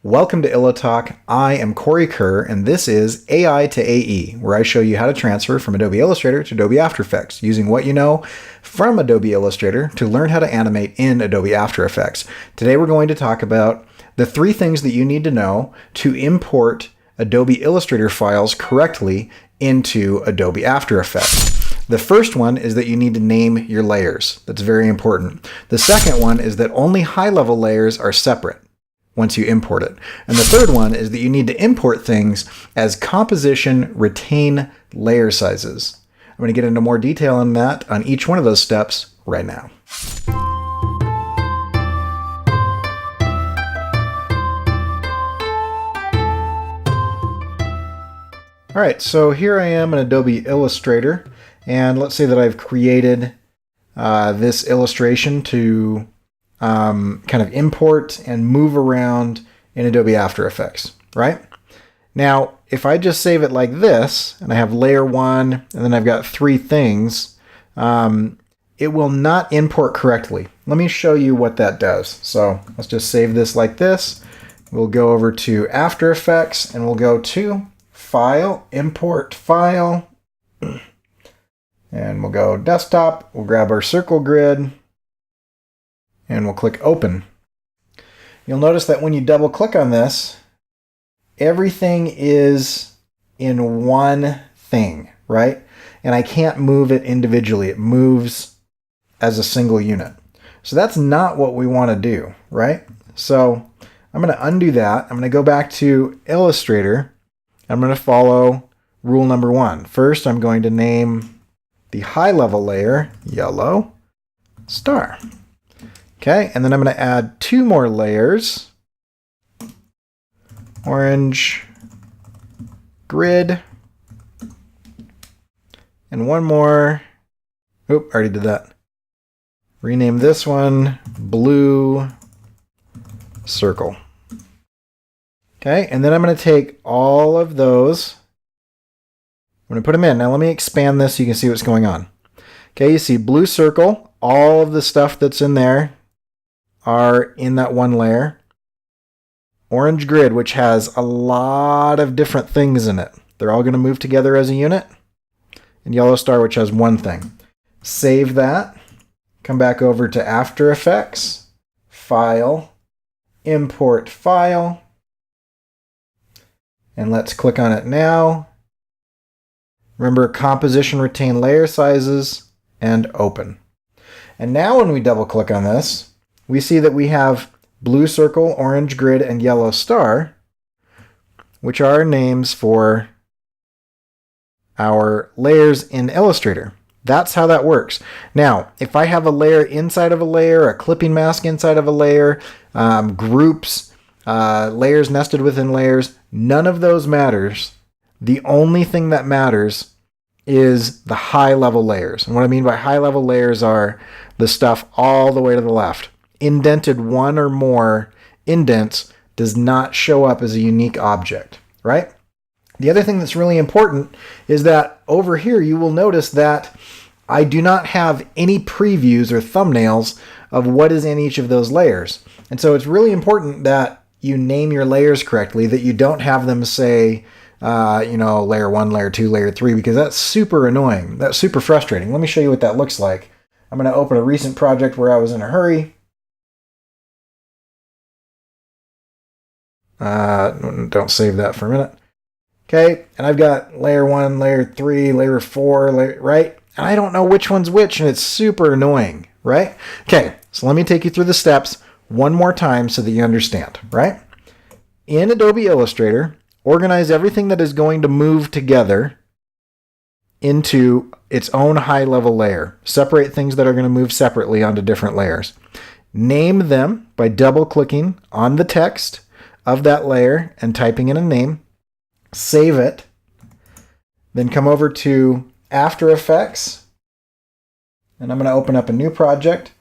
Welcome to Illutalk. I am Corey Kerr, and this is AI to AE, where I show you how to transfer from Adobe Illustrator to Adobe After Effects, using what you know from Adobe Illustrator to learn how to animate in Adobe After Effects. Today we're going to talk about the 3 things that you need to know to import Adobe Illustrator files correctly into Adobe After Effects. The first one is that you need to name your layers. That's very important. The second one is that only high-level layers are separate once you import it. And the third one is that you need to import things as composition retain layer sizes. I'm going to get into more detail on that on each one of those steps right now. All right, so here I am in Adobe Illustrator, and let's say that I've created this illustration to kind of import and move around in Adobe After Effects, right? Now, if I just save it like this, and I have layer 1, and then I've got 3 things, it will not import correctly. Let me show you what that does. So let's just save this like this. We'll go over to After Effects, and we'll go to File, Import File, and we'll go Desktop. We'll grab our circle grid, and we'll click Open. You'll notice that when you double click on this, everything is in one thing, right? And I can't move it individually. It moves as a single unit. So that's not what we want to do, right? So I'm going to undo that. I'm going to go back to Illustrator. I'm going to follow rule number 1. First, I'm going to name the high-level layer Yellow Star. Okay, and then I'm going to add 2 more layers. Orange Grid. And 1 more. Oop, already did that. Rename this one Blue Circle. Okay, and then I'm going to take all of those. I'm going to put them in. Now let me expand this so you can see what's going on. Okay, you see Blue Circle. All of the stuff that's in there are in that one layer. Orange Grid, which has a lot of different things in it. They're all going to move together as a unit. And Yellow Star, which has one thing. Save that. Come back over to After Effects. File. Import File. And let's click on it now. Remember, composition retain layer sizes, and open. And now when we double click on this, we see that we have Blue Circle, Orange Grid, and Yellow Star, which are names for our layers in Illustrator. That's how that works. Now, if I have a layer inside of a layer, a clipping mask inside of a layer, groups, layers nested within layers, none of those matters. The only thing that matters is the high-level layers. And what I mean by high-level layers are the stuff all the way to the left. Indented 1 or more indents does not show up as a unique object, right? The other thing that's really important is that over here you will notice that I do not have any previews or thumbnails of what is in each of those layers. And so it's really important that you name your layers correctly, that you don't have them say, layer 1, layer 2, layer 3, because that's super annoying. That's super frustrating. Let me show you what that looks like. I'm going to open a recent project where I was in a hurry. Don't save that for a minute. Okay, and I've got layer 1, layer 3, layer 4, right? And I don't know which one's which, and it's super annoying, right? Okay, so let me take you through the steps one more time so that you understand, right? In Adobe Illustrator, organize everything that is going to move together into its own high-level layer. Separate things that are going to move separately onto different layers. Name them by double-clicking on the text of that layer and typing in a name. Save it. Then come over to After Effects. And I'm going to open up a new project.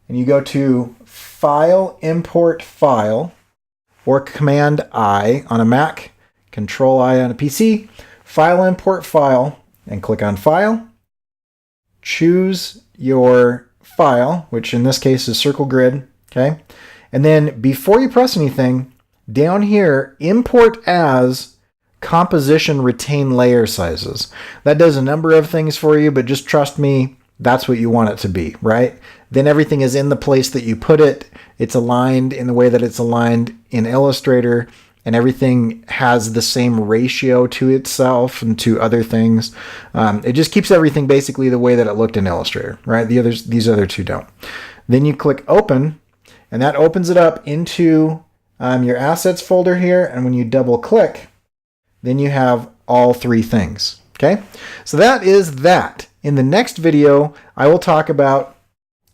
And you go to File, Import File, or Command I on a Mac, Control I on a PC, File, Import File, and click on File. Choose your file, which in this case is Circle Grid, okay? And then before you press anything, down here, import as composition retain layer sizes. That does a number of things for you, but just trust me, that's what you want it to be, right? Then everything is in the place that you put it. It's aligned in the way that it's aligned in Illustrator, and everything has the same ratio to itself and to other things. It just keeps everything basically the way that it looked in Illustrator, right? These other two don't. Then you click open, and that opens it up into your assets folder here. And when you double click, then you have all three things. Okay, so that is that. In the next video, I will talk about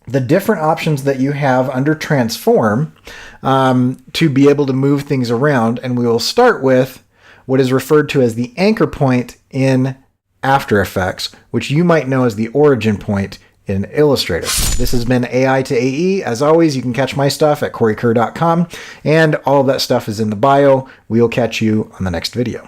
the different options that you have under transform to be able to move things around. And we will start with what is referred to as the anchor point in After Effects, which you might know as the origin point in Illustrator. This has been AI to AE. As always, you can catch my stuff at CoreyKerr.com, and all of that stuff is in the bio. We'll catch you on the next video.